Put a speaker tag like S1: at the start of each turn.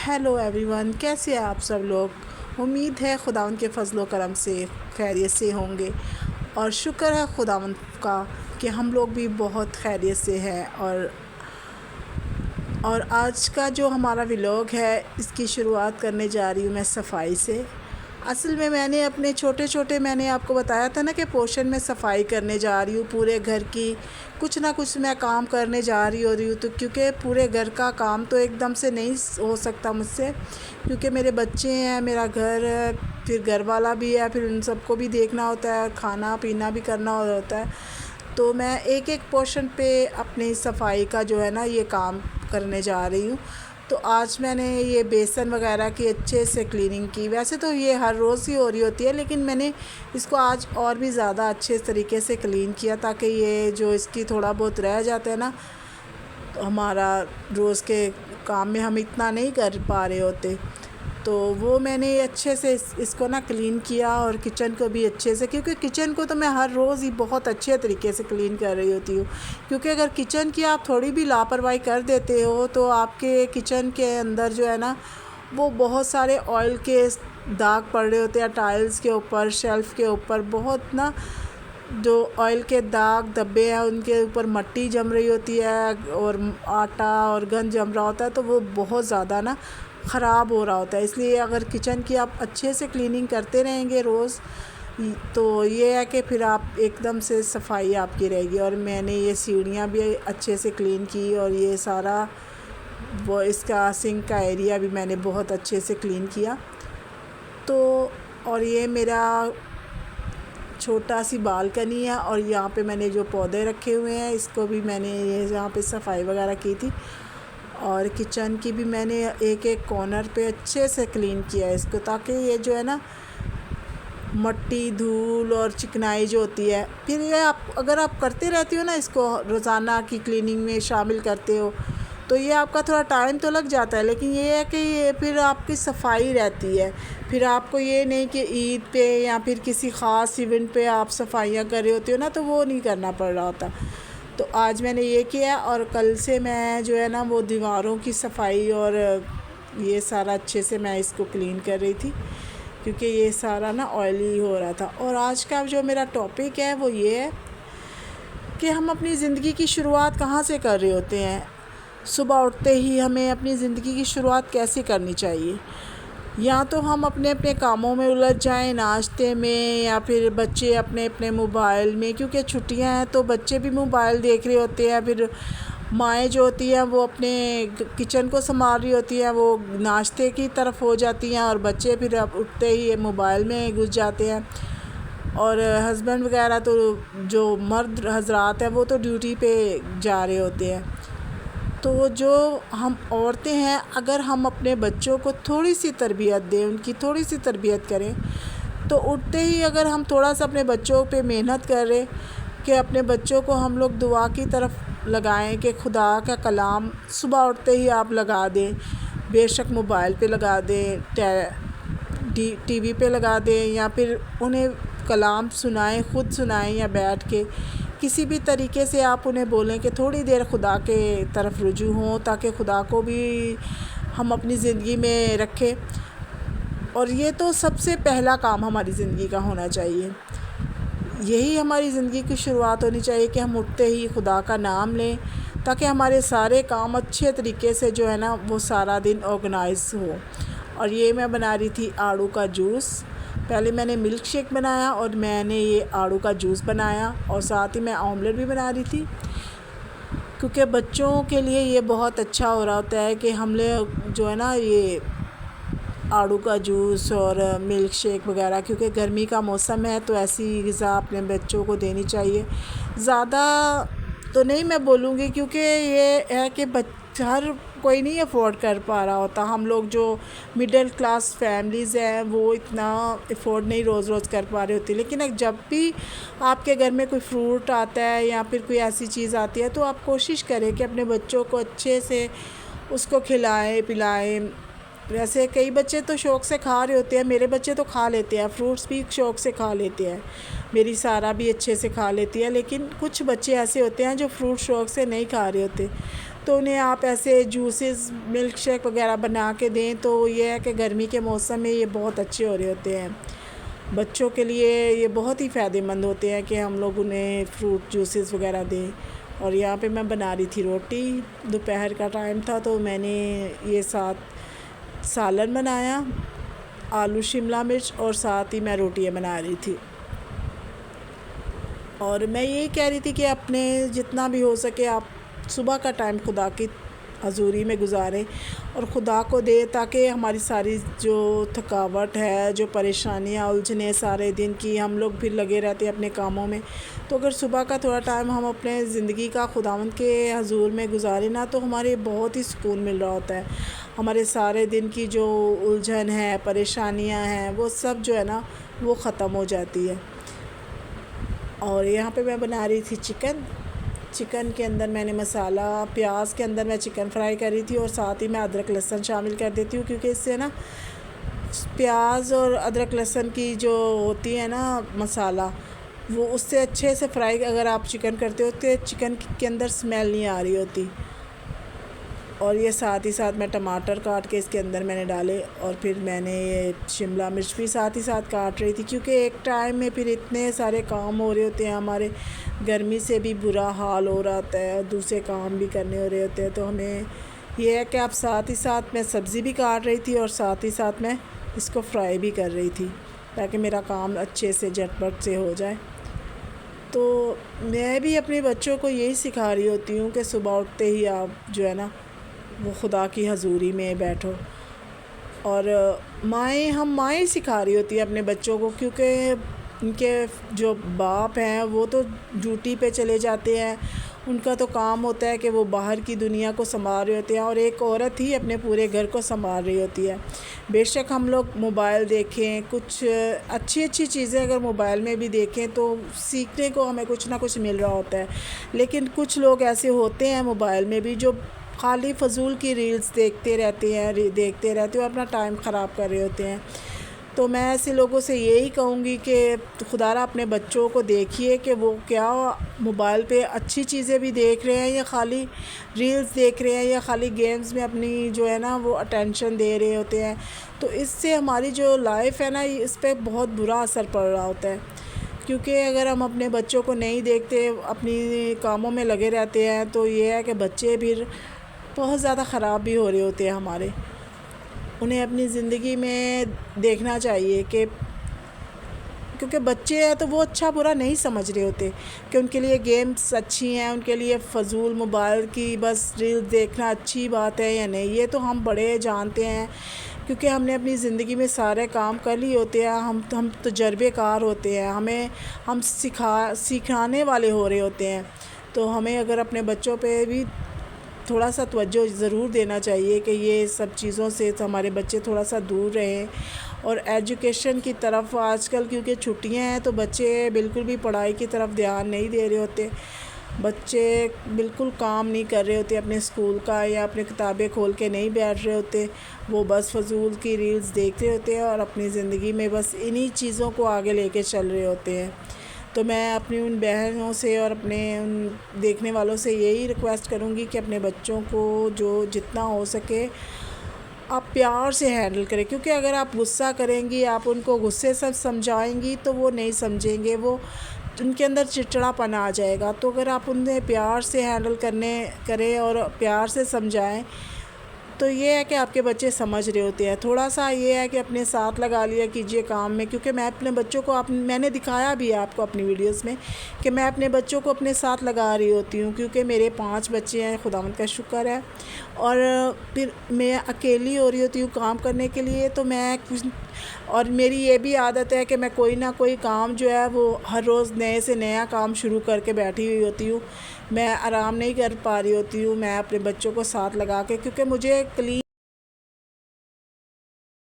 S1: Hello everyone, कैसे हैं आप सब लोग। उम्मीद है खुदावंद के फजल व करम से खैरियत से होंगे और शुक्र है खुदावंद का कि हम लोग भी बहुत खैरियत से हैं। और आज का जो हमारा व्लॉग है इसकी शुरुआत करने जा रही हूँ मैं सफाई से। असल में मैंने अपने मैंने आपको बताया था ना कि पोर्शन में सफाई करने जा रही हूँ पूरे घर की। कुछ ना कुछ मैं काम करने जा रही हो रही हूँ, तो क्योंकि पूरे घर का काम तो एकदम से नहीं हो सकता मुझसे, क्योंकि मेरे बच्चे हैं, मेरा घर है, फिर घर वाला भी है, फिर उन सबको भी देखना होता है, खाना पीना भी करना होता है। तो मैं एक एक पोर्शन पे अपनी सफाई का जो है ना ये काम करने जा रही हूँ। तो आज मैंने ये बेसन वगैरह की अच्छे से क्लीनिंग की। वैसे तो ये हर रोज़ ही हो रही होती है, लेकिन मैंने इसको आज और भी ज़्यादा अच्छे तरीके से क्लीन किया ताकि ये जो इसकी थोड़ा बहुत रह जाता है ना, तो हमारा रोज़ के काम में हम इतना नहीं कर पा रहे होते, तो वो मैंने अच्छे से इसको ना क्लीन किया। और किचन को भी अच्छे से, क्योंकि किचन को तो मैं हर रोज़ ही बहुत अच्छे तरीके से क्लीन कर रही होती हूँ, क्योंकि अगर किचन की आप थोड़ी भी लापरवाही कर देते हो तो आपके किचन के अंदर जो है ना वो बहुत सारे ऑयल के दाग पड़ रहे होते हैं, टाइल्स के ऊपर, शेल्फ़ के ऊपर बहुत ना जो ऑयल के दाग धब्बे हैं उनके ऊपर मिट्टी जम रही होती है और आटा और गंद जम रहा होता है, तो वो बहुत ज़्यादा ना ख़राब हो रहा होता है। इसलिए अगर किचन की आप अच्छे से क्लीनिंग करते रहेंगे रोज़, तो ये है कि फिर आप एकदम से सफाई आपकी रहेगी। और मैंने ये सीढ़ियाँ भी अच्छे से क्लीन की, और ये सारा वो इसका सिंक का एरिया भी मैंने बहुत अच्छे से क्लीन किया। तो और ये मेरा छोटा सी बालकनी है, और यहाँ पे मैंने जो पौधे रखे हुए हैं इसको भी मैंने ये यहाँ पे सफाई वगैरह की थी। और किचन की भी मैंने एक एक कॉर्नर पे अच्छे से क्लीन किया है इसको, ताकि ये जो है ना मिट्टी, धूल और चिकनाई जो होती है, फिर ये आप अगर आप करते रहते हो ना, इसको रोज़ाना की क्लीनिंग में शामिल करते हो, तो ये आपका थोड़ा टाइम तो लग जाता है, लेकिन ये है कि ये फिर आपकी सफाई रहती है। फिर आपको ये नहीं कि ईद पे या फिर किसी ख़ास इवेंट पे आप सफाइयाँ कर रहे होते हो ना, तो वो नहीं करना पड़ रहा होता। तो आज मैंने ये किया, और कल से मैं जो है ना वो दीवारों की सफाई और ये सारा अच्छे से मैं इसको क्लीन कर रही थी, क्योंकि ये सारा ना ऑयली हो रहा था। और आज का जो मेरा टॉपिक है वो ये है कि हम अपनी ज़िंदगी की शुरुआत कहाँ से कर रहे होते हैं। सुबह उठते ही हमें अपनी ज़िंदगी की शुरुआत कैसे करनी चाहिए। या तो हम अपने अपने कामों में उलझ जाएं, नाश्ते में, या फिर बच्चे अपने अपने मोबाइल में, क्योंकि छुट्टियां हैं तो बच्चे भी मोबाइल देख रहे होते हैं। फिर माएँ जो होती हैं वो अपने किचन को संभाल रही होती हैं, वो नाश्ते की तरफ हो जाती हैं, और बच्चे फिर अब उठते ही मोबाइल में घुस जाते हैं। और हस्बैंड वगैरह तो जो मर्द हजरात हैं वो तो ड्यूटी पे जा रहे होते हैं। तो जो हम औरतें हैं, अगर हम अपने बच्चों को थोड़ी सी तरबियत दें, उनकी थोड़ी सी तरबियत करें, तो उठते ही अगर हम थोड़ा सा अपने बच्चों पे मेहनत करें कि अपने बच्चों को हम लोग दुआ की तरफ लगाएं कि खुदा का कलाम सुबह उठते ही आप लगा दें, बेशक मोबाइल पे लगा दें, टीवी पे लगा दें, या फिर उन्हें कलाम सुनाएं, ख़ुद सुनाएं, या बैठ के किसी भी तरीके से आप उन्हें बोलें कि थोड़ी देर खुदा के तरफ रुजू हों, ताकि खुदा को भी हम अपनी ज़िंदगी में रखें। और ये तो सबसे पहला काम हमारी ज़िंदगी का होना चाहिए। यही हमारी ज़िंदगी की शुरुआत होनी चाहिए कि हम उठते ही खुदा का नाम लें, ताकि हमारे सारे काम अच्छे तरीके से जो है ना वो सारा दिन ऑर्गेनाइज हो। और ये मैं बना रही थी आड़ू का जूस। पहले मैंने मिल्क शेक बनाया, और मैंने ये आड़ू का जूस बनाया, और साथ ही मैं ऑमलेट भी बना रही थी, क्योंकि बच्चों के लिए ये बहुत अच्छा हो रहा होता है कि हम लोग जो है ना ये आड़ू का जूस और मिल्क शेक वगैरह, क्योंकि गर्मी का मौसम है तो ऐसी ग़िज़ा अपने बच्चों को देनी चाहिए। ज़्यादा तो नहीं मैं बोलूँगी, क्योंकि ये है कि हर कोई नहीं अफोर्ड कर पा रहा होता। हम लोग जो मिडिल क्लास फैमिलीज़ हैं वो इतना अफोर्ड नहीं रोज़ रोज़ कर पा रही होती। लेकिन जब भी आपके घर में कोई फ्रूट आता है या फिर कोई ऐसी चीज़ आती है, तो आप कोशिश करें कि अपने बच्चों को अच्छे से उसको खिलाएं पिलाएं। वैसे कई बच्चे तो शौक़ से खा रहे होते हैं, मेरे बच्चे तो खा लेते हैं, फ्रूट्स भी शौक़ से खा लेते हैं, मेरी सारा भी अच्छे से खा लेती है। लेकिन कुछ बच्चे ऐसे होते हैं जो फ्रूट शौक़ से नहीं खा रहे होते, تو انہیں آپ ایسے جوسز ملک شیک وغیرہ بنا کے دیں تو یہ ہے کہ گرمی کے موسم میں یہ بہت اچھے ہو رہے ہوتے ہیں. بچوں کے لیے یہ بہت ہی فائدہ مند ہوتے ہیں کہ ہم لوگ انہیں فروٹ جوسز وغیرہ دیں. اور یہاں پہ میں بنا رہی تھی روٹی. دوپہر کا ٹائم تھا تو میں نے یہ ساتھ سالن بنایا، آلو شملہ مرچ، اور ساتھ ہی میں روٹیاں بنا رہی تھی. اور میں یہی کہہ رہی تھی کہ اپنے جتنا بھی ہو سکے آپ صبح کا ٹائم خدا کی حضوری میں گزاریں اور خدا کو دے، تاکہ ہماری ساری جو تھکاوٹ ہے، جو پریشانیاں الجھنیں سارے دن کی، ہم لوگ پھر لگے رہتے ہیں اپنے کاموں میں. تو اگر صبح کا تھوڑا ٹائم ہم اپنے زندگی کا خداوند کے حضور میں گزاریں نا، تو ہمارے بہت ہی سکون مل رہا ہوتا ہے. ہمارے سارے دن کی جو الجھن ہے، پریشانیاں ہیں، وہ سب جو ہے نا وہ ختم ہو جاتی ہے. اور یہاں پہ میں بنا رہی تھی چکن کے اندر میں نے مسالہ، پیاز کے اندر میں چکن فرائی کر رہی تھی، اور ساتھ ہی میں ادرک لہسن شامل کر دیتی ہوں، کیونکہ اس سے نا پیاز اور ادرک لہسن کی جو ہوتی ہے نا مسالہ، وہ اس سے اچھے سے فرائی اگر آپ چکن کرتے ہو تو چکن کے اندر اسمیل نہیں آ رہی ہوتی. اور یہ ساتھ ہی ساتھ میں ٹماٹر کاٹ کے اس کے اندر میں نے ڈالے، اور پھر میں نے یہ شملہ مرچ بھی ساتھ ہی ساتھ کاٹ رہی تھی، کیونکہ ایک ٹائم میں پھر اتنے سارے کام ہو رہے ہوتے ہیں ہمارے، گرمی سے بھی برا حال ہو رہا ہوتا ہے اور دوسرے کام بھی کرنے ہو رہے ہوتے ہیں. تو ہمیں یہ ہے کہ آپ ساتھ ہی ساتھ میں سبزی بھی کاٹ رہی تھی اور ساتھ ہی ساتھ میں اس کو فرائی بھی کر رہی تھی، تاکہ میرا کام اچھے سے جھٹ پٹ سے ہو جائے. تو میں بھی اپنے بچوں کو یہی سکھا رہی ہوتی ہوں کہ صبح اٹھتے ہی آپ جو ہے نا وہ خدا کی حضوری میں بیٹھو. اور ہم مائیں سکھا رہی ہوتی ہیں اپنے بچوں کو، کیونکہ ان کے جو باپ ہیں وہ تو ڈیوٹی پہ چلے جاتے ہیں، ان کا تو کام ہوتا ہے کہ وہ باہر کی دنیا کو سنبھال رہے ہوتے ہیں، اور ایک عورت ہی اپنے پورے گھر کو سنبھال رہی ہوتی ہے. بے شک ہم لوگ موبائل دیکھیں، کچھ اچھی چیزیں اگر موبائل میں بھی دیکھیں تو سیکھنے کو ہمیں کچھ نہ کچھ مل رہا ہوتا ہے، لیکن کچھ لوگ ایسے ہوتے ہیں موبائل میں بھی جو خالی فضول کی ریلز دیکھتے رہتے ہیں اور اپنا ٹائم خراب کر رہے ہوتے ہیں. تو میں ایسے لوگوں سے یہی کہوں گی کہ خدا را اپنے بچوں کو دیکھیے کہ وہ کیا موبائل پہ اچھی چیزیں بھی دیکھ رہے ہیں یا خالی ریلز دیکھ رہے ہیں یا خالی گیمز میں اپنی جو ہے نا وہ اٹینشن دے رہے ہوتے ہیں. تو اس سے ہماری جو لائف ہے نا اس پہ بہت برا اثر پڑ رہا ہوتا ہے، کیونکہ اگر ہم اپنے بچوں کو نہیں دیکھتے، اپنی کاموں میں لگے رہتے ہیں، تو یہ ہے کہ بچے پھر بہت زیادہ خراب بھی ہو رہے ہوتے ہیں ہمارے. انہیں اپنی زندگی میں دیکھنا چاہیے کہ کیونکہ بچے ہیں تو وہ اچھا برا نہیں سمجھ رہے ہوتے کہ ان کے لیے گیمز اچھی ہیں، ان کے لیے فضول موبائل کی بس ریلز دیکھنا اچھی بات ہے یا نہیں. یہ تو ہم بڑے جانتے ہیں، کیونکہ ہم نے اپنی زندگی میں سارے کام کر لیے ہوتے ہیں، ہم تجربے کار ہوتے ہیں، ہم سکھانے والے ہو رہے ہوتے ہیں. تو ہمیں اگر اپنے بچوں پہ بھی تھوڑا سا توجہ ضرور دینا چاہیے کہ یہ سب چیزوں سے ہمارے بچے تھوڑا سا دور رہیں. اور ایجوکیشن کی طرف آج کل کیونکہ چھٹیاں ہیں تو بچے بالکل بھی پڑھائی کی طرف دھیان نہیں دے رہے ہوتے، بچے بالکل کام نہیں کر رہے ہوتے اپنے اسکول کا، یا اپنے کتابیں کھول کے نہیں بیٹھ رہے ہوتے، وہ بس فضول کی ریلز دیکھ رہے ہوتے ہیں اور اپنی زندگی میں بس انہی چیزوں کو آگے لے کے چل رہے ہوتے ہیں. تو میں اپنی ان بہنوں سے اور اپنے ان دیکھنے والوں سے یہی ریکویسٹ کروں گی کہ اپنے بچوں کو جو جتنا ہو سکے آپ پیار سے ہینڈل کریں، کیونکہ اگر آپ غصہ کریں گی، آپ ان کو غصے سے سمجھائیں گی تو وہ نہیں سمجھیں گے، وہ ان کے اندر چڑچڑا پن آ جائے گا. تو اگر آپ انہیں پیار سے ہینڈل کریں اور پیار سے سمجھائیں تو یہ ہے کہ آپ کے بچے سمجھ رہے ہوتے ہیں. تھوڑا سا یہ ہے کہ اپنے ساتھ لگا لیا کیجئے کام میں، کیونکہ میں اپنے بچوں کو میں نے دکھایا بھی ہے آپ کو اپنی ویڈیوز میں کہ میں اپنے بچوں کو اپنے ساتھ لگا رہی ہوتی ہوں، کیونکہ میرے 5 بچے ہیں، خداوند کا شکر ہے. اور پھر میں اکیلی ہو رہی ہوتی ہوں کام کرنے کے لیے، تو اور میری یہ بھی عادت ہے کہ میں کوئی نہ کوئی کام جو ہے وہ ہر روز نئے سے نیا کام شروع کر کے بیٹھی ہوئی ہوتی ہوں. میں آرام نہیں کر پا رہی ہوتی ہوں، میں اپنے بچوں کو ساتھ لگا کے، کیونکہ مجھے